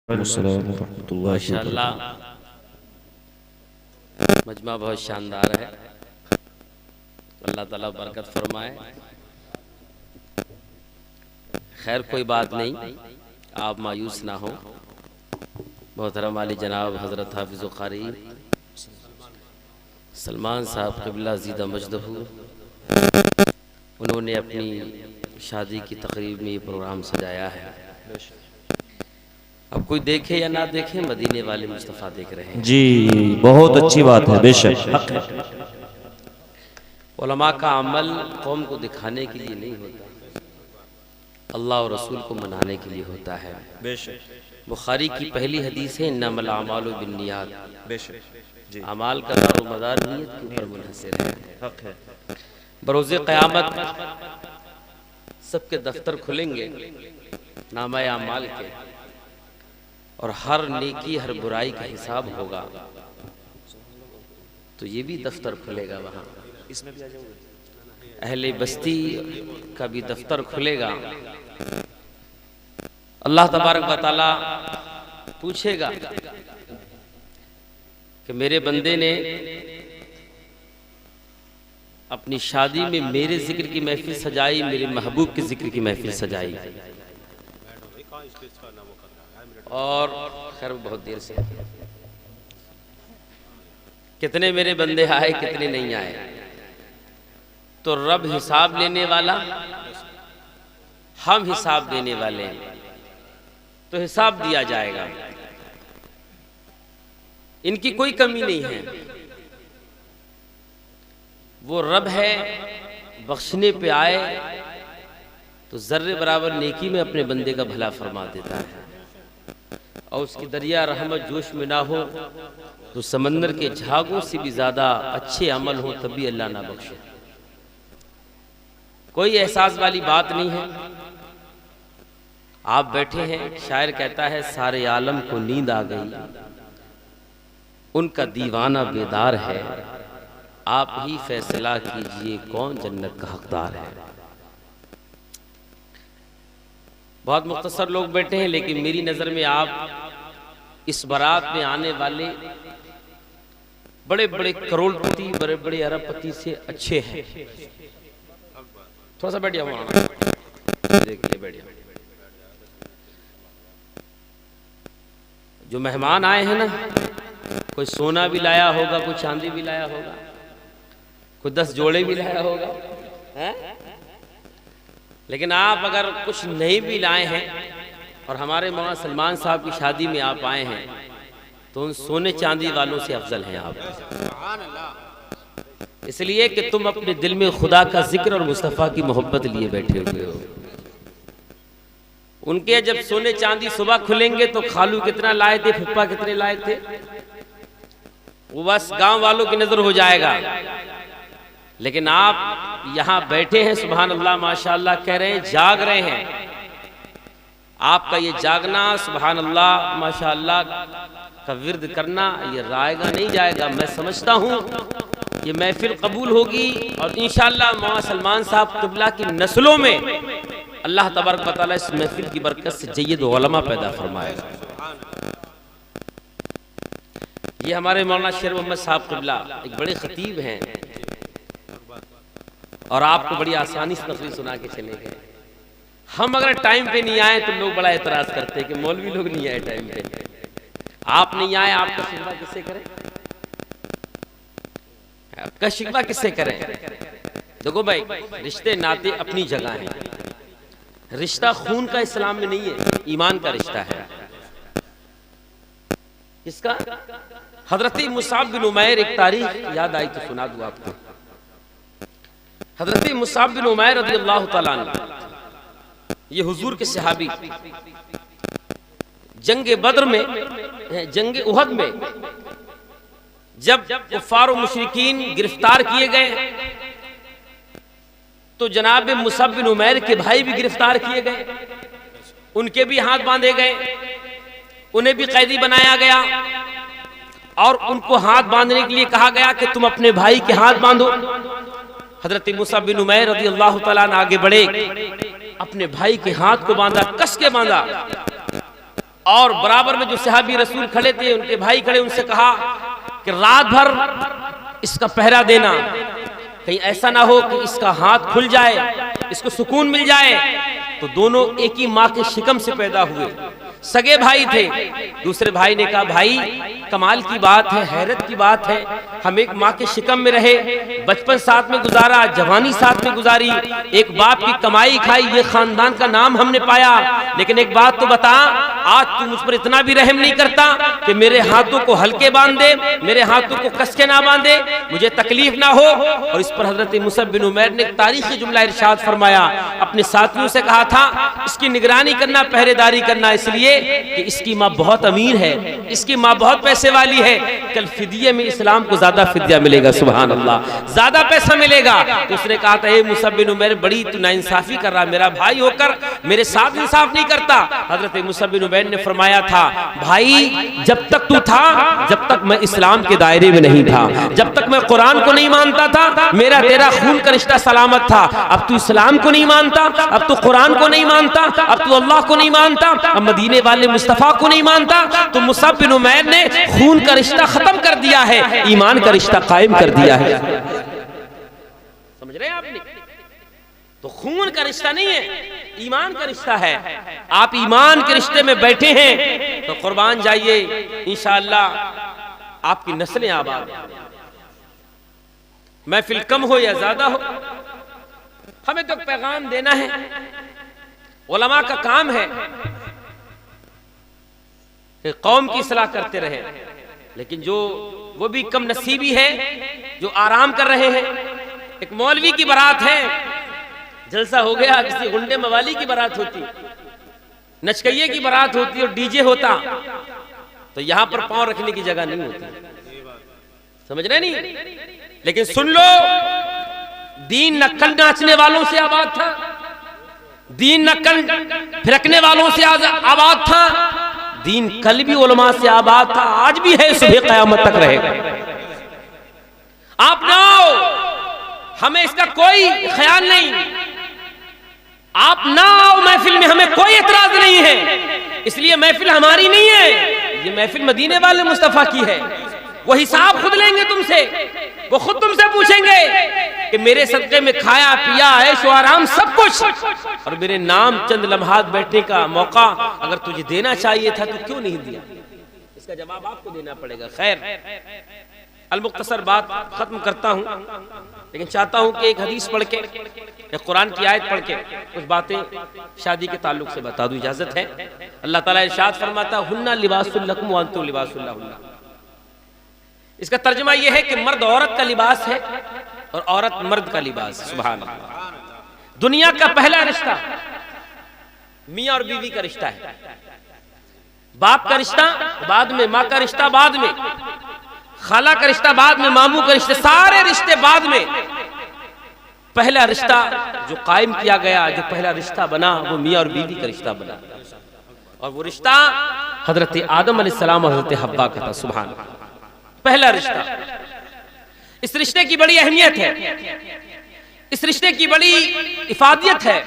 माशाअल्लाह मजमा बहुत शानदार है। अल्लाह ताला बरकत फरमाए। खैर कोई बात नहीं, आप मायूस ना हो। मोहतरम वाली जनाब हज़रत हाफिज़ क़ारी सलमान साहब क़िबला ज़ीदा मजदहू, उन्होंने अपनी शादी की तकरीब में ये प्रोग्राम सजाया है। अब कोई देखे या ना देखे, मदीने वाले मुस्तफ़ा देख रहे हैं। जी, बहुत अच्छी बात है, बेशक हक है। उलमा का अमल कौम को दिखाने के लिए नहीं होता, अल्लाह और रसूल को मनाने के लिए होता है। बेशक बुखारी की पहली हदीस है, इन्नमल अमालु बिन्नियात। बेशक अमाल का दारोमदार नीयत के ऊपर मुनहसर है। हक है। बरोज़े क़यामत सबके दफ्तर खुलेंगे नामा अमाल के, और हर नेकी हर बुराई का हिसाब होगा। तो ये भी दफ्तर खुलेगा वहाँ, इसमें भी आ जाओगे। अहले बस्ती का भी दफ्तर खुलेगा। अल्लाह तबारक व तआला पूछेगा कि मेरे बंदे ने अपनी शादी में मेरे जिक्र की महफिल सजाई, मेरे महबूब के जिक्र की महफिल सजाई, और खैर बहुत देर से कितने मेरे बंदे आए कितने नहीं आए। तो रब हिसाब लेने वाला, हम हिसाब देने वाले हैं, तो हिसाब दिया जाएगा। इनकी कोई कमी नहीं है। वो रब है, बख्शने पे आए तो जर्रे बराबर नेकी में अपने बंदे का भला फरमा देता है, और उसकी दरिया रहमत जोश में ना हो तो समंदर के झागों से भी ज़्यादा अच्छे अमल हो तभी अल्लाह ना बख्शे। कोई एहसास वाली बात नहीं है। आप बैठे हैं, शायर कहता है सारे आलम को नींद आ गई, उनका दीवाना बेदार है, आप ही फैसला कीजिए कौन जन्नत का हकदार है। बहुत मुख्तसर लोग बैठे हैं, लेकिन मेरी नज़र में आप इस बारात में आने वाले बड़े बड़े करोड़पति, बड़े बड़े अरबपति से अच्छे हैं। थोड़ा सा बैठ जाओ, देखिए बैठ जाओ। जो मेहमान आए हैं ना, कोई सोना भी लाया होगा, कोई चांदी भी लाया होगा, कोई 10 जोड़े भी लाया होगा, है? लेकिन आप अगर कुछ नहीं भी लाए हैं और हमारे मौलाना सलमान साहब की शादी में आप आए हैं, तो उन सोने चांदी वालों से अफजल हैं आप, इसलिए कि तुम अपने दिल में खुदा का जिक्र और मुस्तफ़ा की मोहब्बत लिए बैठे हुए हो। उनके जब सोने चांदी सुबह खुलेंगे तो खालू कितना लाए थे, फुप्पा कितने लाए थे, वो बस गांव वालों की नजर हो जाएगा। लेकिन आप यहाँ बैठे हैं, सुभान अल्लाह माशाअल्लाह कह रहे हैं, जाग रहे हैं। आपका ये जागना, सुभान अल्लाह माशाअल्लाह का विर्द करना, ये रायगा नहीं जाएगा। मैं समझता हूँ ये महफिल कबूल होगी, और इंशाअल्लाह मौलाना सलमान साहब क़िबला की नस्लों में अल्लाह तबारक व तआला इस महफिल की बरकत से जय्यद उलमा पैदा फरमाएगा। ये हमारे मौलाना शेर मोहम्मद साहब क़िबला एक बड़े खतीब हैं, और आपको बड़ी आसानी से तकरीर सुना के चले गए। हम अगर टाइम पे नहीं आए तो लोग बड़ा एतराज करते हैं कि मौलवी लोग नहीं आए टाइम पे। आप नहीं आए, आपका शिकवा किससे करें? आपका शिकवा किससे करें? देखो भाई, रिश्ते नाते अपनी जगह हैं। रिश्ता खून का इस्लाम में नहीं है, ईमान का रिश्ता है। इसका हजरत मुसाब बिन उमैर, एक तारीख याद आई तो सुना दूं आपको। हजरत मुसाब बिन उमैर रज़ी अल्लाह तआला अन्हु, ये हुजूर के सहाबी, जंग बद्र में, जंग उहद में जब कुफ्फार और मुशरिकीन गिरफ्तार किए गए, तो जनाब मुसाब बिन उमैर के भाई भी गिरफ्तार किए गए, उनके भी हाथ बांधे गए, उन्हें भी कैदी बनाया गया, और उनको हाथ बांधने के लिए कहा गया कि तुम अपने भाई के हाथ बांधो। हजरत मुसाब बिन उमैर रज़ी अल्लाह तआला अन्हु आगे बढ़े, अपने भाई के हाथ को बांधा, कस के बांधा, और बराबर में जो सहाबी रसूल खड़े थे, उनके भाई खड़े, उनसे कहा कि रात भर इसका पहरा देना, कहीं ऐसा ना हो कि इसका हाथ खुल जाए, इसको सुकून मिल जाए। तो दोनों एक ही माँ के शिकम से पैदा हुए, सगे भाई थे। दूसरे भाई ने कहा, भाई कमाल की बात है, हैरत की बात है, हम एक माँ के शिकम में रहे, बचपन साथ में गुजारा, जवानी साथ में गुजारी, एक बाप की कमाई खाई, ये खानदान का नाम हमने पाया। लेकिन एक बात तो बता, आज तू मुझ पर इतना भी रहम नहीं करता कि मेरे हाथों को हल्के बांध दे, मेरे हाथों को कस के ना बांधे, मुझे तकलीफ ना हो। और इस पर हजरत मुसअब बिन उमैर ने एक तारीखी जुमला इरशाद फरमाया, अपने साथियों से कहा था, इसकी निगरानी करना, पहरेदारी करना, इसलिए कि इसकी माँ बहुत अमीर है, इसकी माँ बहुत पैसे वाली है, कल फिदिये में इस्लाम को ज्यादा फिदिया मिलेगा, सुभान अल्लाह, ज्यादा पैसा मिलेगा। तो उसने कहा था, मुसअब बिन उमैर बड़ी तू नाइंसाफी कर रहा, मेरा भाई होकर मेरे साथ इंसाफ नहीं करता। हजरत मुसअब बिन उमैर ने फरमाया था, भाई जब तक तू था, जब तक मैं इस्लाम के दायरे में नहीं था, जब तक मैं कुरान को नहीं मानता था, मेरा तेरा खून का रिश्ता सलामत था। अब तू इस्लाम को नहीं मानता, अब तू कुरान को नहीं मानता, अब तू अल्लाह को नहीं मानता, अब मदीने वाले मुस्तफा को नहीं मानता, तो मुसअब बिन उमैर ने खून का रिश्ता खत्म कर दिया है, ईमान का रिश्ता कायम कर दिया है। समझ रहे हैं आपने? तो खून का रिश्ता नहीं है, ईमान का रिश्ता है। आप ईमान के रिश्ते में बैठे हैं तो कुर्बान जाइए, इंशाअल्लाह आपकी नस्लें आबाद। महफिल कम हो या ज्यादा हो, हमें तो पैगाम देना है। उलमा का काम है कि कौम की इस्लाह करते रहे, लेकिन जो वो भी कम नसीबी है जो आराम कर रहे हैं। एक मौलवी की बारात है, जलसा हो गया, किसी गुंडे मवाली की बारात होती, नचकैये की बारात होती और डीजे होता, तो यहां पर पांव रखने की जगह नहीं होती। समझ रहे नहीं? लेकिन सुन लो, दीन नक्कल नाचने वालों से आबाद था, दीन नक्कल फिरकने वालों से आबाद था, दीन कल भी उलमा से आबाद था, आज भी है, सुबह क़यामत तक रहेगा। आप ना आओ, हमें इसका कोई ख्याल नहीं, आप ना आओ महफिल में, हमें कोई एतराज नहीं है, इसलिए महफिल हमारी नहीं है, ये महफिल मदीने वाले मुस्तफा की है। वो हिसाब खुद लेंगे तुमसे, वो खुद तुमसे पूछेंगे कि मेरे सदक़े में खाया पिया ऐश व आराम सब कुछ, और मेरे नाम चंद लम्हात बैठने का मौका अगर तुझे देना चाहिए था तो क्यों नहीं दिया? इसका जवाब आपको देना पड़ेगा। खैर, अल-मुख्तसर बात खत्म करता हूं, लेकिन चाहता हूं कि एक हदीस पढ़ के, एक कुरान की आयत पढ़ के कुछ बातें शादी के ताल्लुक से बता दूं, इजाजत है? अल्लाह ताला इरशाद फरमाता, हुन्ना लिबासुल लकुम व अंतुम लिबासुल लहुन्ना। इसका तर्जुमा यह है कि मर्द औरत का लिबास है और औरत मर्द का लिबास। सुभान अल्लाह। दुनिया का पहला रिश्ता मियां और बीवी का रिश्ता है, बाप का रिश्ता बाद में, माँ का रिश्ता बाद में, खाला का रिश्ता बाद में, मामू का रिश्ते, सारे रिश्ते बाद में। पहला रिश्ता जो कायम किया गया, जो पहला रिश्ता बना, वो मियां और बीवी का रिश्ता बना, और वो रिश्ता हजरत आदम अलैहिस्सलाम और हजरत हव्वा का था। सुभान अल्लाह, पहला रिश्ता। इस रिश्ते की बड़ी अहमियत है, इस रिश्ते की बड़ी इफादियत है।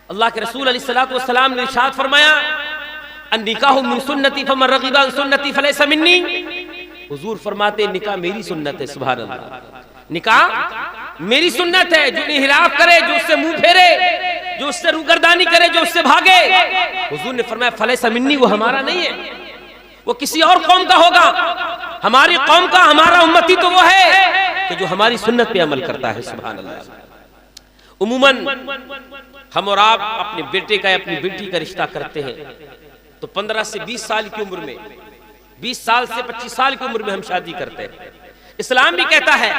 अल्लाह के रसूल अलैहिस्सलातु वस्सलाम ने इरशाद फरमाया, अन्निकाहु मिन सुन्नती फमन रग़िबा अन सुन्नती फलैसा मिन्नी। हुजूर फरमाते, निकाह मेरी सुन्नत है। सुभान अल्लाह, निकाह मेरी सुन्नत है। जो इन्हिराफ करे, जो उससे मुंह फेरे, जो उससे रूगर्दानी करे, जो उससे भागे, हुजूर ने फरमाया फलैसा मिन्नी, वो हमारा नहीं है, वो किसी और कौम का होगा। हमारी कौम का, हमारा उम्मती तो वो है कि जो हमारी सुन्नत पे अमल करता है। सुभान अल्लाह। उम्मूमन हम और आप अपने बेटे का या अपनी बेटी का रिश्ता करते हैं तो 15 से 20 साल की उम्र में, 20 साल से 25 साल की उम्र में हम शादी करते हैं। इस्लाम भी कहता है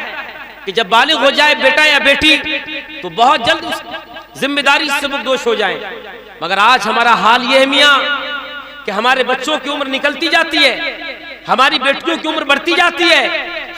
कि जब बालिग हो जाए बेटा या बेटी तो बहुत जल्द उस जिम्मेदारी से मुक्तोश हो जाए। मगर आज हमारा हाल यह है मियाँ कि हमारे बच्चों की उम्र निकलती जाती है, हमारी बेटियों की उम्र बढ़ती जाती है,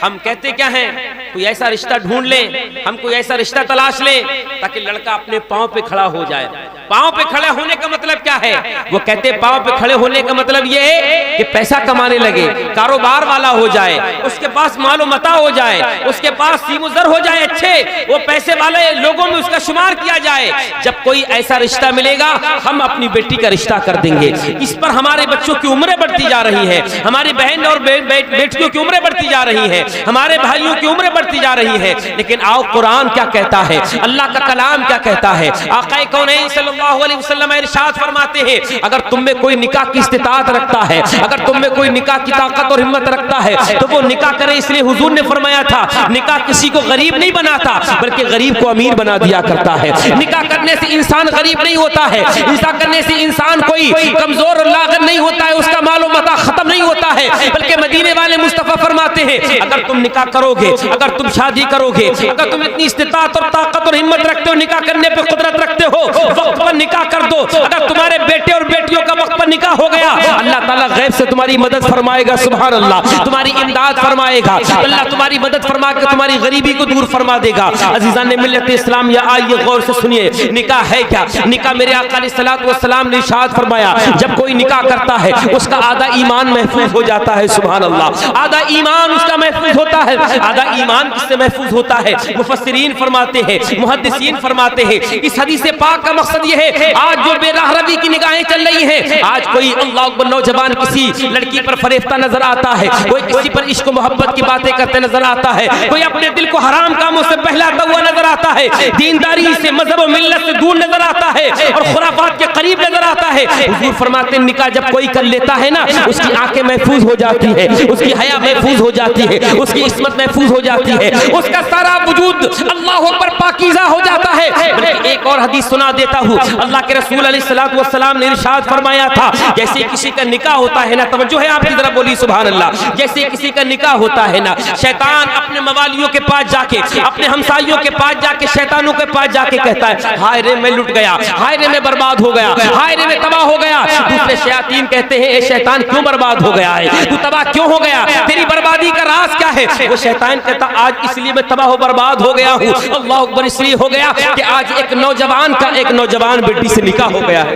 हम कहते क्या हैं, कोई ऐसा रिश्ता ढूंढ लें, हम कोई ऐसा रिश्ता तलाश लें ताकि लड़का अपने पांव पे खड़ा हो जाए। पांव पे खड़े होने का मतलब क्या है? वो कहते पांव पे खड़े होने का मतलब ये है कि पैसा कमाने लगे, कारोबार वाला हो जाए, उसके पास मालो मता हो जाए, उसके पास सीमुजर हो जाए, अच्छे वो पैसे वाले लोगों में उसका शुमार किया जाए। जब कोई ऐसा रिश्ता मिलेगा हम अपनी बेटी का रिश्ता कर देंगे। इस पर हमारे बच्चों की उम्रें बढ़ती जा रही है, हमारी बहन और बेटियों की उम्रें बढ़ती जा रही है, हमारे भाइयों की उम्रें बढ़ती जा रही है। लेकिन आओ कुरान क्या कहता है, अल्लाह का कलाम क्या कहता है। आक़ा कौनैन सल्लल्लाहु अलैहि वसल्लम इरशाद फरमाते हैं, अगर तुम में कोई निकाह की इस्तिताअत रखता है, अगर तुम में कोई निकाह की ताकत और हिम्मत रखता है तो वो निकाह करे। इसलिए हुजूर ने फरमाया था निकाह किसी को गरीब नहीं बनाता बल्कि गरीब को अमीर बना दिया करता है। निकाह करने से इंसान गरीब नहीं होता है, निकाह करने से इंसान कोई कमजोर और लागत नहीं होता है, उसका मालो मता खत्म नहीं होता है, बल्कि मदीने वाले मुस्तफा फरमाते हैं अगर तुम निकाह करोगे, अगर तुम शादी करोगे, अगर तुम इतनी इस्तिताअत और ताकत और हिम्मत रखते हो, निकाह करने पे कुदरत रखते हो, वक्त पर निकाह कर दो। अगर तुम्हारे बेटे और बेटियों का वक्त पर निकाह हो गया अल्लाह ताला गैब से तुम्हारी मदद फरमाएगा, सुभान अल्लाह, तुम्हारी इमदाद फरमाएगा अल्लाह, तुम्हारी मदद फरमा के तुम्हारी गरीबी को दूर फरमा देगा। अजीजान मिल्लत इस्लाम, या आइए गौर से सुनिए निकाह है क्या। निकाह मेरे आका अलैहिस्सलातु वस्सलाम ने इरशाद फरमाया जब कोई निकाह करता है उसका आधा ईमान महफूज हो जाता है, सुभान अल्लाह, आधा ईमान उसका महफूज होता है। आधा ईमान किससे महफूज होता है? मुफस्सिरीन फरमाते हैं, मुहद्दिसीन फरमाते हैं, इस हदीस पाक का मकसद ये है आज जो बेराह रवी की निगाहें चल रही हैं, आज कोई अल्लाह अकबर नौजवान किसी लड़की पर फरेफ्ता नजर आता है, कोई किसी पर इश्क मोहब्बत की बातें करते नजर आता है, कोई अपने दिल को हराम कामों से बहलाता हुआ नजर आता है, दीनदारी से मजहब और मिल्लत से दूर नजर आता है और खुराफात के करीब नजर आता है। हुजूर फरमाते निकाह जब कोई कर लेता है ना उसकी आंखें महफूज हो जाती है, उसकी हया महफूज हो जाती है, उसकी इस्मत महफूज हो जाती है, उसका सारा वजूद अल्लाह पर पाकीज़ा हो जाता है। बल्कि एक और हदीस सुना देता हूँ, अल्लाह के रसूल अलैहिस्सलातु वस्सलाम ने इरशाद फरमाया था जैसे किसी का निकाह होता है ना, तवज्जो है आपकी तरफ बोली सुभान अल्लाह, जैसे किसी का निकाह होता है ना, शैतान अपने मवालियों के पास जाके, अपने हमसाइयों के पास जाके, शैतानों के पास जाके कहता है हाय रे मैं लुट गया, हाय रे मैं बर्बाद हो गया, हाय रे मैं तबाह हो गया। दूसरे शैतान कहते हैं ए शैतान क्यों बर्बाद हो गया है, तू तबाह क्यों हो गया, तेरी बर्बादी का राज क्या है? वो शैतान कहता आज इसलिए मैं तबाह हो बर्बाद हो गया हूँ, अल्लाह अकबर, इसलिए हो गया कि आज एक नौजवान का एक नौजवान बेटी से निकाह हो गया है।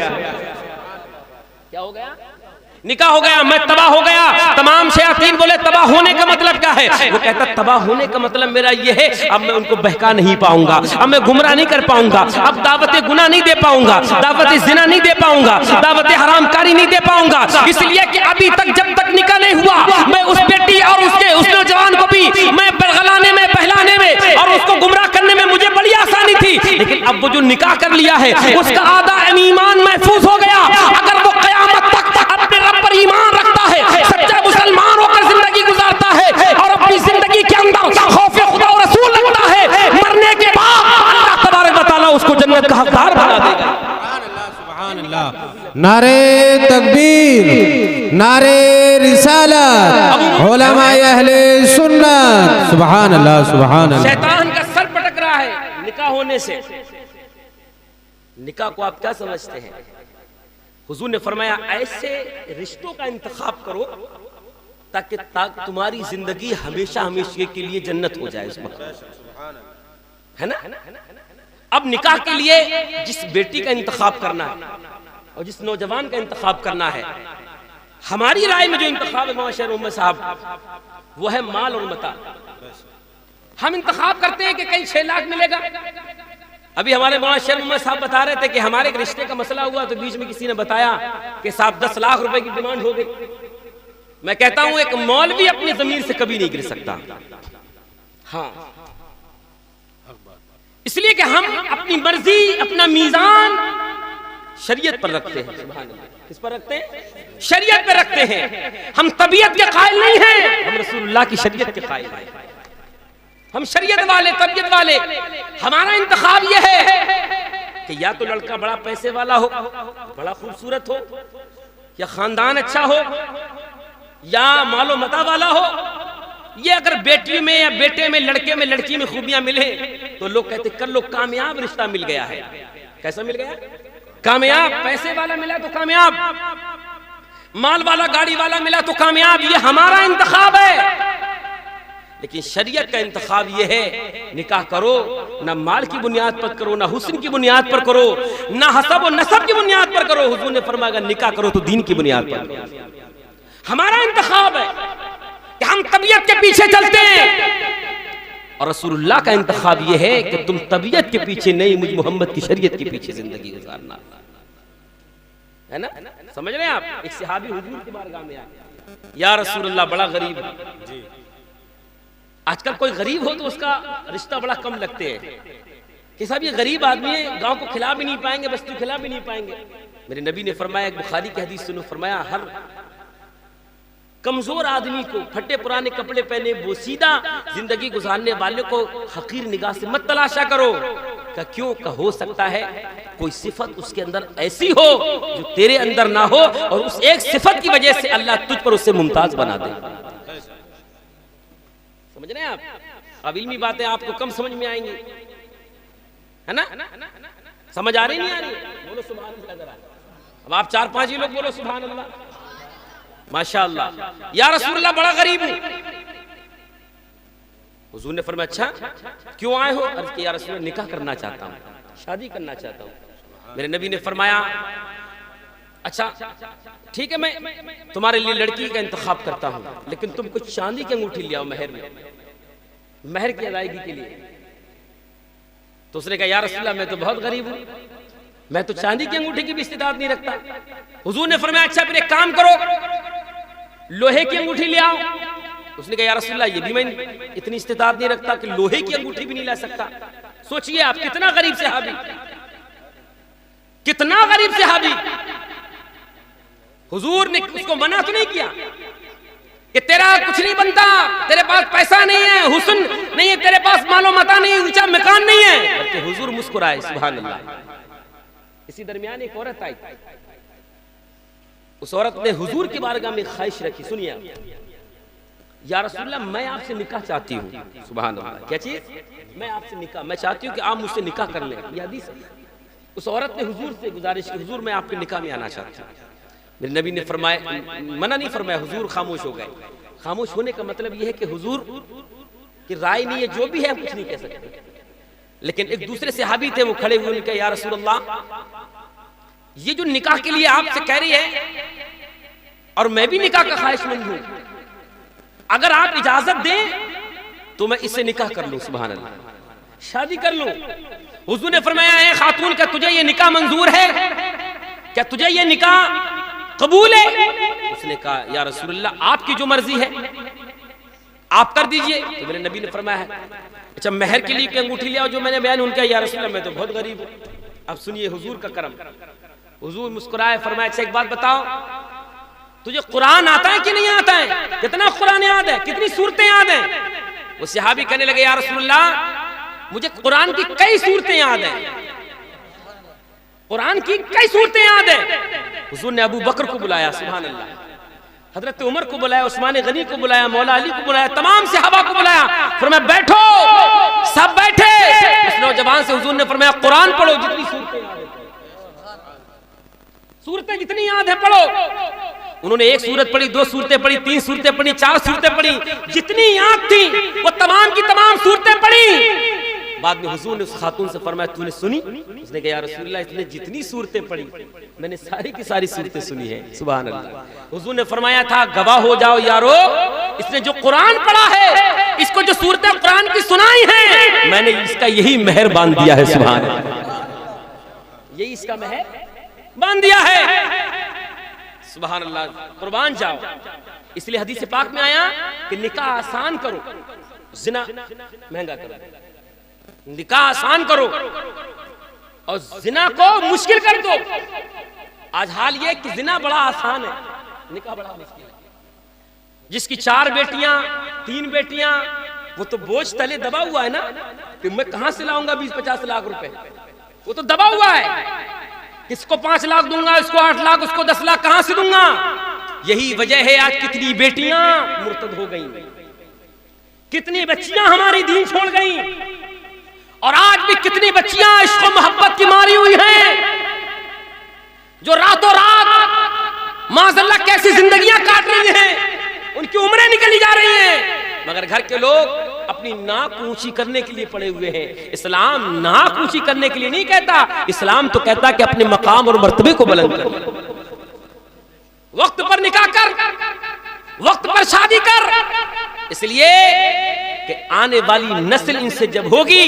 क्या हो गया? निकाह हो गया, मैं तबाह हो गया। तमाम शयातीन बोले तबाह होने का मतलब क्या है? वो कहता तबाह होने का मतलब मेरा ये है अब मैं उनको बहका नहीं पाऊंगा, अब मैं गुमराह नहीं कर पाऊंगा, अब दावत गुनाह नहीं दे पाऊंगा, दावत जिना नहीं दे पाऊंगा, दावत हरामकारी नहीं दे पाऊंगा, इसलिए कि अभी तक जब तक निकाह नहीं हुआ मैं उस बेटी और उस नौजवान को भी मैं बरगलाने में, बहलाने में और उसको गुमराह करने में मुझे बड़ी आसानी थी। लेकिन अब वो जो निकाह कर लिया है उसका आधा ईमान महफूज हो गया। अगर वो क़यामत तक अपने रब पर ईमान रखता है, सच्चा मुसलमान होकर जिंदगी गुजारता है और अपनी जिंदगी के अंदर खौफ खुदा और रसूल रखता है, मरने के बाद अल्लाह तबारक व तआला उसको जन्नत का हकदार बना देगा। सुभान अल्लाह, नारे तकबीर, नारे रिसालत, उलमाए अहले सुन्नत, सुभान अल्लाह, सुभान अल्लाह। शैतान का सर पटक रहा है निकाह होने से। निकाह को आप क्या समझते हैं? हुजूर ने फरमाया ऐसे रिश्तों का इंतखाब करो ताकि तुम्हारी जिंदगी हमेशा हमेशा के लिए जन्नत हो जाए, है ना? अब निकाह के लिए जिस बेटी का इंतखाब करना है और जिस नौजवान का इंतखाब करना है, हमारी राय में जो इंतखाब है माशर उम्मत साहब वो है माल और मता। हम इंतखाब करते हैं कि कहीं 6 लाख मिलेगा। अभी हमारे माशर उम्मत साहब बता रहे थे कि हमारे एक रिश्ते का मसला हुआ तो बीच में किसी ने बताया कि साहब 10 लाख रुपए की डिमांड हो गई। मैं कहता हूं एक मौलवी अपनी जमीन से कभी नहीं गिर सकता। हाँ, इसलिए कि हम अपनी मर्जी, अपना मीजान शरीयत पर रखते हैं। सुभान अल्लाह, किस पर रखते हैं? शरीयत पर रखते हैं। हम तबीयत के कायल नहीं हैं, हम रसूलुल्लाह की शरीयत के कायल हैं। हम शरीयत वाले, तबीयत वाले। हमारा इंतखाब यह है कि या तो लड़का बड़ा पैसे वाला हो, बड़ा खूबसूरत हो, या खानदान अच्छा हो, या मालो मता वाला हो। ये अगर बेटी में या बेटे में, लड़के में, लड़की में खूबियां मिले तो लोग कहते कर लो कामयाब रिश्ता मिल गया है। कैसा मिल गया? कामयाब। पैसे वाला मिला तो कामयाब, माल वाला, गाड़ी वाला मिला तो कामयाब। ये हमारा इंतखाब है, लेकिन शरीयत का इंतखाब ये है, निकाह करो ना माल की बुनियाद पर करो, ना हुस्न की बुनियाद पर करो, ना हसब और नसब की बुनियाद पर करो। हुजूर ने फरमाया अगर निकाह करो तो दीन की बुनियाद पर करो। हमारा इंतखाब है कि हम तबीयत के पीछे चलते हैं, और रसूलुल्लाह का इंतखाब ये है कि तुम तबीयत के पीछे नहीं, मुझ मोहम्मद की शरीयत के पीछे जिंदगी गुजारना है ना। समझ रहे हैं आप? एक सहाबी हुजूर की बारगाह में आए, या रसूलुल्लाह बड़ा गरीब है। आजकल कोई गरीब हो तो उसका रिश्ता बड़ा कम लगते हैं कि साहब ये गरीब आदमी है, गांव को खिला भी नहीं पाएंगे, बस्ती खिला भी नहीं पाएंगे। मेरे नबी ने फरमाया, एक बुखारी की हदीस सुनो, फरमाया हर कमजोर आदमी को, फटे पुराने कपड़े पहने बोसीदा जिंदगी गुजारने वाले को हकीर निगाह से मत तलाशा करो। का क्यों? का हो सकता है कोई सिफत उसके अंदर ऐसी हो जो तेरे अंदर ना हो, और उस एक सिफत की वजह से अल्लाह तुझ पर उससे मुमताज बना दे। समझ रहे हैं आप? अब इल्मी बातें आपको कम समझ में आएंगी, है ना? समझ आ रही नहीं आ रही? बोलो सुभान अल्लाह। अब आप 4-5 ही लोग बोलो सुभान अल्लाह, माशाअल्लाह। या रसूलुल्लाह बड़ा गरीब हूं। हुजूर ने फरमाया अच्छा क्यों आए हो? अर्ज किया, या रसूलुल्लाह निकाह करना चाहता हूं, शादी करना चाहता हूं। मेरे नबी ने फरमाया अच्छा ठीक है, मैं तुम्हारे लिए लड़की का इंतखाब करता हूं, लेकिन तुम कुछ चांदी की अंगूठी ले आओ महर में, महर की अदायगी के लिए। तो उसने कहा, या रसूलुल्लाह मैं तो बहुत गरीब हूं, मैं तो चांदी की अंगूठी की भी इस्तेदाद नहीं रखता। हुजूर ने फरमाया अच्छा फिर एक काम करो, लोहे की अंगूठी ले आओ। उसने कहा, या रसूलुल्लाह ये भी मैं इतनी इस्तेदाद नहीं रखता कि लोहे की अंगूठी भी नहीं ला सकता। सोचिए आप कितना गरीब सहाबी, कितना गरीब सहाबी। हुजूर ने उसको मना तो नहीं किया कि तेरा कुछ नहीं बनता, तेरे पास पैसा नहीं है, हुस्न नहीं है, तेरे पास मालो मता नहीं, ऊंचा मकान नहीं है, बल्कि हुजूर मुस्कुराए सुभान अल्लाह। इसी दरमियान एक औरत आई, उस औरत ने हुजूर की बारगाह में ख्वाहिश रखी, सुनिए, या रसूलुल्लाह मैं आपसे निकाह चाहती हूँ। सुभान अल्लाह, क्या चीज? मैं आपसे निकाह, मैं चाहती हूँ कि आप मुझसे निकाह कर लें। यह हदीस है। उस औरत ने हुजूर से गुजारिश की, हुजूर मैं आपके निकाह में आना चाहती हूँ। मेरे नबी ने फरमाया, मना नहीं फरमाया, हुजूर खामोश हो गए। खामोश होने का मतलब यह है कि हुजूर की राय नहीं है, जो भी है हम कुछ नहीं कह सकते। लेकिन एक दूसरे सहाबी थे, वो खड़े हुए, उन्होंने कहा, या रसूलुल्लाह ये जो निकाह के लिए आपसे कह रही है, और मैं भी निकाह का ख्वाहिशमंद हूं, अगर आप इजाजत दें तो मैं इससे निकाह कर लूं, सुभान अल्लाह, शादी कर लूं। हुजूर ने फरमाया, ए खातून क्या तुझे ये निकाह मंजूर है? क्या तुझे ये निकाह कबूल है? उसने कहा, या रसूलुल्लाह आपकी जो मर्जी है आप कर दीजिए। तो मेरे नबी ने फरमाया, अच्छा महर के लिए की अंगूठी ले आओ जो मैंने बयान। उनका, या रसूलुल्लाह मैं तो बहुत गरीब हूं। अब सुनिए हुजूर का करम। हुजूर मुस्कुराए, फरमाया अच्छा एक बात बताओ, तुझे कुरान आता है कि नहीं आता है? कितना कुरान याद है, कितनी सूरतें याद हैं? वो सहाबी कहने लगे, या रसूलुल्लाह मुझे कुरान की कई सूरतें याद हैं, कुरान की कई सूरतें याद हैं। हुजूर ने अबू बकर को बुलाया, सुभान अल्लाह, हजरत उमर को बुलाया, उस्मान गनी को बुलाया, मौला अली को बुलाया, तमाम सहाबा को बुलाया, फरमाया बैठो, सब बैठे। उस नौजवान से हुजूर ने फरमाया, कुरान पढ़ो, जितनी सूरतें याद है, सूरतें जितनी याद है पढ़ो। उन्होंने एक सूरत पढ़ी, 2 सूरतें पढ़ी, 3 सूरतें पढ़ी, 4 सूरतें पढ़ी, जितनी याद थी वो तमाम की तमाम सूरतें पढ़ी। बाद में हुजूर ने उस खातून से फरमाया, तूने सुनी? उसने कहा, या रसूलुल्लाह इसने जितनी सूरतें पढ़ी मैंने सारी की सारी सूरतें सुनी है, सुभान अल्लाह। हुजूर ने फरमाया था, गवाह हो जाओ यारो, इसने जो कुरान पढ़ा है, इसको जो सूरतें कुरान की सुनाई है, मैंने इसका यही मेहर बांध दिया है, सुभान अल्लाह, यही इसका मेहर बांध दिया है, सुभान अल्लाह। कुर्बान जाओ। इसलिए हदीस पाक में आया कि निकाह आसान करो, जिना महंगा करो। निकाह आसान करो और जिना को मुश्किल कर दो। आज हाल ये कि जिना बड़ा आसान है, निकाह बड़ा मुश्किल है। जिसकी 4 बेटियां 3 बेटियां, वो तो बोझ तले दबा हुआ है ना, कि मैं कहां से लाऊंगा 20-50 लाख रुपए, वो तो दबा हुआ है। किसको 5 लाख दूंगा, इसको 8 लाख, उसको 10 लाख, कहां से दूंगा? यही वजह है आज कितनी बेटियां मुर्तद हो गई, कितनी बच्चियां हमारी दीन छोड़ गई, और आज भी कितनी बच्चियां इश्क और मोहब्बत की मारी हुई हैं, जो रातों रात माज़अल्लाह कैसी जिंदगियां काट रही हैं, उनकी उम्रें निकली जा रही हैं, मगर घर के लोग अपनी नाक ऊंची करने के लिए पड़े हुए हैं। इस्लाम नाक ऊंची करने के लिए नहीं कहता, इस्लाम तो कहता कि अपने मकाम और मर्तबे को बुलंद कर, वक्त पर निकाह कर, वक्त पर शादी कर, इसलिए कि आने वाली नस्ल इनसे जब होगी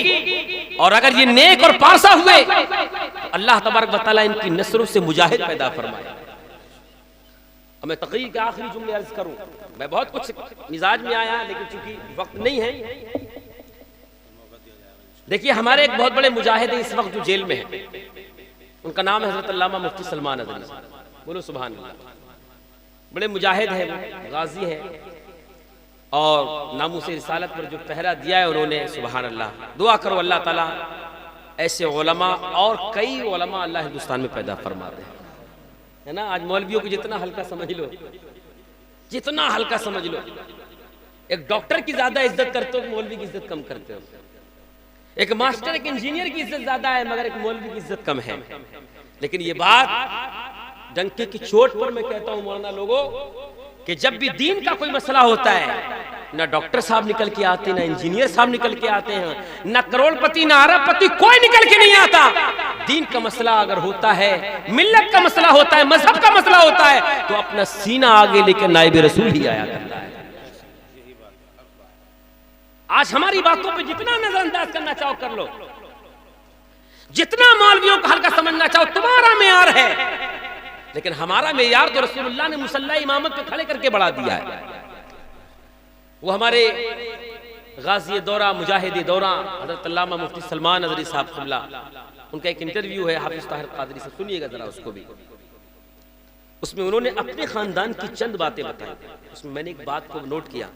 और अगर ये नेक और पासा हुए तो अल्लाह तबारक व तआला इनकी नस्लों से मुजाहिद पैदा फरमाए। अब मैं तक़रीर के आखिरी जुमले अर्ज करूं, मैं बहुत कुछ मिजाज में आया लेकिन चूंकि वक्त नहीं है। देखिए हमारे एक बहुत बड़े मुजाहिद हैं इस वक्त जो जेल में है, उनका नाम है हजरत अल्लामा मुफ्ती सलमान नदवी। बोलो सुभान अल्लाह। बड़े मुजाहिद हैं, वो गाजी हैं और नामूसे रिसालत पर जो पहरा दिया है उन्होंने, सुभान अल्लाह। दुआ करो अल्लाह ताला ऐसे उलमा और कई उलमा अल्लाह हिंदुस्तान में पैदा फरमाते हैं, है ना। आज मौलवियों को जितना हल्का समझ लो, जितना हल्का समझ लो, एक डॉक्टर की ज्यादा इज्जत करते हो, मौलवी की इज्जत कम करते हो। एक मास्टर एक इंजीनियर की इज्जत ज्यादा है मगर एक मौलवी की इज्जत कम है। लेकिन ये बात डंके की चोट पर मैं कहता हूं मौलाना लोगों कि जब भी दीन का कोई मसला होता है, ना डॉक्टर साहब निकल के आते, ना इंजीनियर साहब निकल के आते हैं, ना करोड़पति ना अरबपति, कोई निकल के नहीं आता। दीन का मसला अगर होता है, मिल्लत का मसला होता है, मजहब का मसला होता है, तो अपना सीना आगे लेकर नाइब रसूल ही आया करता है। आज हमारी बातों पे जितना नजरअंदाज करना चाहो कर लो, जितना मौलवियों को हल्का समझना चाहो, तुम्हारा मेयार है, लेकिन हमारा मेयार तो रसूलुल्लाह ने मुसल्ला इमामत पे खड़े करके बढ़ा दिया है। वो हमारे गाजी दौरा, मुजाहिद दौरा हज़रत अल्लामा मुफ्ती सलमान नदवी साहब क़िबला, उनका एक इंटरव्यू है हाफिज ताहिर क़ादरी से, सुनिएगा जरा उसको भी। उसमें उन्होंने अपने खानदान की चंद बातें बताई। उसमें मैंने एक बात को नोट किया,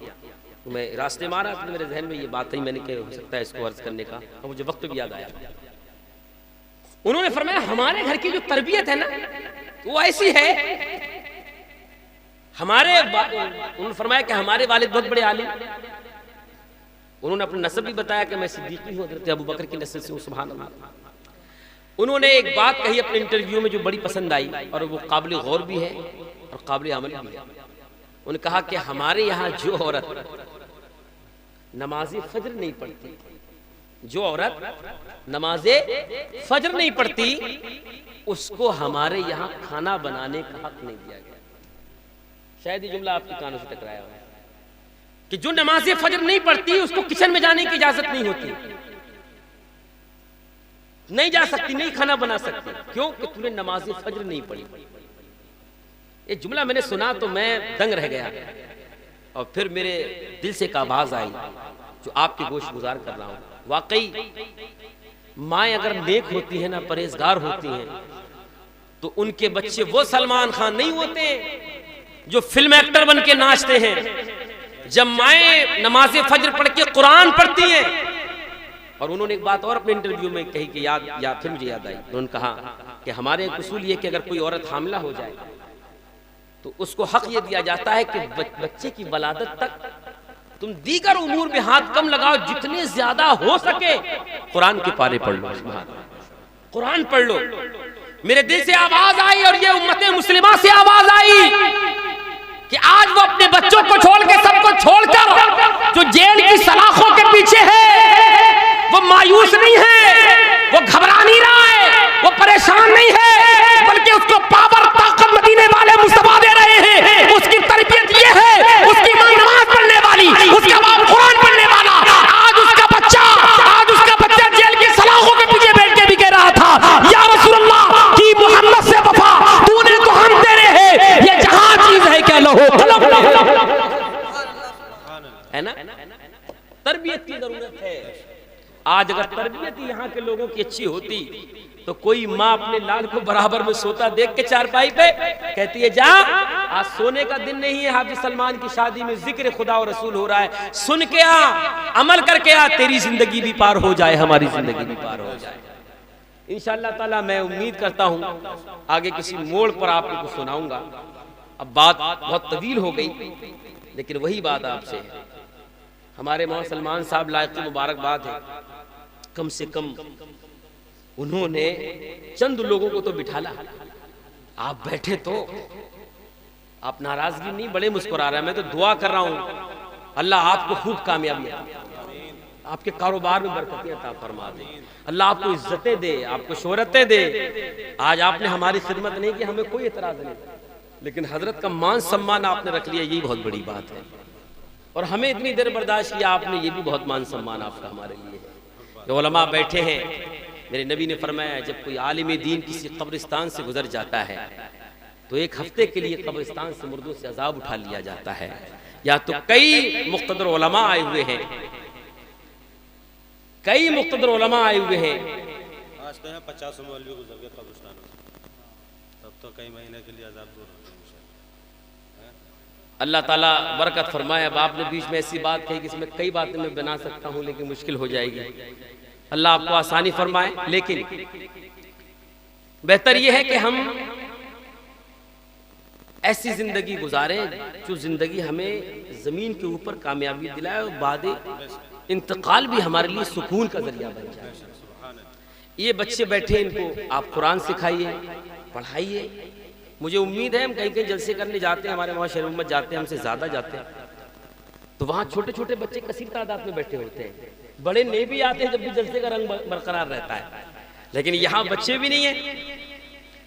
तो मैं रास्ते में आ रहा था, मेरे जहन में ये बात आई, मैंने कहा हो सकता है इसको अर्ज करने का, और मुझे वक्त भी याद आया। उन्होंने फरमाया हमारे घर की जो तरबियत है ना वो ऐसी है, उन्होंने फरमाया कि हमारे वालिद बहुत बड़े आलिम, उन्होंने अपना नस्ब भी बताया कि मैं सिद्दीकी हूँ, हज़रत अबू बकर की नस्ल से हूँ, सुभान अल्लाह। उन्होंने एक बात कही अपने इंटरव्यू में जो बड़ी पसंद आई और वो काबिल गौर भी है और काबिल अमल भी है। उन्होंने कहा कि हमारे यहाँ जो औरत नमाज़े फजर नहीं पढ़ती, जो औरत नमाज़े फजर नहीं पढ़ती, उसको हमारे यहाँ खाना बनाने का हक नहीं दिया गया। शायद ये जुमला आपके कानों से टकराया हो कि जो नमाज़े फजर नहीं पढ़ती उसको किचन में जाने की इजाजत नहीं होती, नहीं जा सकती, नहीं खाना बना सकती। क्यों? कि तूने नमाज़े फजर नहीं पढ़ी। ये जुमला मैंने सुना तो मैं दंग रह गया और फिर मेरे दिल से एक आवाज आई जो आपके गोश गुजार कर रहा हूं। वाकई माएँ अगर नेक होती है ना, परहेजगार होती हैं, तो उनके बच्चे वो सलमान खान नहीं होते जो फिल्म एक्टर बन के नाचते हैं। जब माएँ नमाज़े फजर पढ़ के कुरान पढ़ती हैं, और उन्होंने एक बात और अपने इंटरव्यू में कही कि याद फिर मुझे याद आई, उन्होंने कहा कि हमारे एक उसूल ये कि अगर कोई औरत हामिला हो जाए तो उसको हक ये दिया जाता है कि बच्चे की वलादत तक तुम दीगर उमूर में हाथ कम लगाओ, जितने ज्यादा हो सके कुरान के पारे पढ़ लो, कुरान पढ़ लो। मेरे दिल से आवाज आई और ये उम्मते मुस्लिमा से आवाज आई कि आज वो अपने बच्चों को छोड़ के, सबको छोड़कर जो जेल की सलाखों के पीछे है, वो मायूस नहीं है, वो घबरा नहीं रहा है, वो परेशान नहीं है, बल्कि उसको पावर ताकत मदीने वाले मुस्तफा दे रहे हैं। उसकी तरबियत ये है, उसकी मां नमाज पढ़ने वाली, उसका बाप कुरान पढ़ने वाला। आज उसका बच्चा जेल की सलाखों के पीछे बैठ के भी कह रहा था, या रसूलल्लाह की मोहम्मद से वफा तूने तो हम तेरे हैं, ये जहां चीज है क्या लहो है ना। तरबियत की जरूरत है। आज अगर तरबियत यहाँ के लोगों की अच्छी होती तो कोई माँ अपने लाल को बराबर में सोता देख के चारपाई पे कहती है, जा आज सोने का दिन नहीं है, हाफिज सलमान की शादी में जिक्र खुदा और रसूल हो रहा है, सुन के आ, अमल करके आ, तेरी जिंदगी भी पार हो जाए, हमारी जिंदगी भी पार हो जाए। इंशाअल्लाह ताला मैं उम्मीद करता हूँ आगे किसी मोड़ पर आप लोगों को सुनाऊंगा। अब बात बहुत तवील हो गई, लेकिन वही बात आपसे है, हमारे मोहम्मद सलमान साहब लायक मुबारकबाद है, कम से कम उन्होंने चंद लोगों को तो बिठाला। आप बैठे तो आप नाराजगी नहीं, बड़े मुस्कुरा रहे हैं, मैं तो दुआ कर रहा हूं अल्लाह आपको खूब कामयाबी आपके कारोबार में बरकतें अता फरमा दे, अल्लाह आपको इज्जतें दे, आपको शोहरतें दे। आज आपने हमारी खिदमत नहीं की, हमें कोई एतराज नहीं, लेकिन हजरत का मान सम्मान आपने रख लिया, यही बहुत बड़ी बात है। और हमें इतनी देर बर्दाश्त किया आपने, ये भी बहुत मान सम्मान आपका हमारे लिए है। जो उलमा बैठे हैं, मेरे नबी ने फरमाया जब कोई आलिम दीन किसी कब्रिस्तान से गुजर जाता है तो एक हफ्ते के लिए कब्रिस्तान से मुर्दों से अजाब उठा लिया जाता है। या तो कई मुख्तदर उलमा आए हुए हैं, कई मुख्तदर उलमा आए हुए हैं। आज तो यहाँ 50 मौलवी गुजर गए कब्रिस्तानों से, तब तो कई महीने के लिए अजाब दूर होते हैं। अल्लाह ताला बरकत फरमाए। अब आपने बीच में ऐसी बात कही कि इसमें कई बातें मैं बना सकता हूँ लेकिन मुश्किल हो जाएगी, अल्लाह आपको आसानी फरमाए। लेकिन बेहतर यह है कि हम ऐसी जिंदगी गुजारें जो जिंदगी हमें जमीन के ऊपर कामयाबी दिलाए और बाद इंतकाल भी हमारे लिए सुकून का जरिया बन जाए। ये बच्चे बैठे, इनको आप कुरान सिखाइए, पढ़ाइए। मुझे उम्मीद है हम कहीं कहीं जलसे करने जाते हैं, हमारे वहाँ शहर में जाते हैं, हमसे ज्यादा जाते हैं, तो वहाँ छोटे छोटे बच्चे कसीर तादाद में बैठे होते हैं। बड़े नहीं भी आते हैं जब भी जलसे का रंग बरकरार रहता है, लेकिन यहाँ बच्चे भी नहीं है।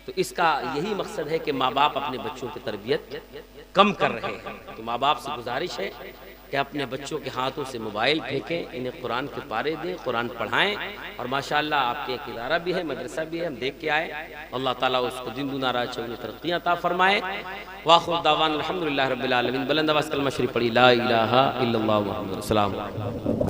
तो इसका यही मकसद है कि माँ बाप अपने बच्चों की तरबियत कम कर रहे हैं। तो माँ बाप से गुजारिश है कि अपने बच्चों के हाथों से मोबाइल फेंकें, इन्हें कुरान के पारे दें, कुरान पढ़ाएं। और माशाअल्लाह आपके एक इदारा भी है, मदरसा भी है, हम देख के आए। अल्लाह ताला उसको दिन दुना रात चौगुनी तरक्कियां अता फरमाए। वाखिर दावाना अल्हम्दुलिल्लाहि रब्बिल आलमीन। बुलंद आवाज़ कलमा शरीफ पढ़ी, ला इलाहा इल्लल्लाह मुहम्मदुर रसूलुल्लाह।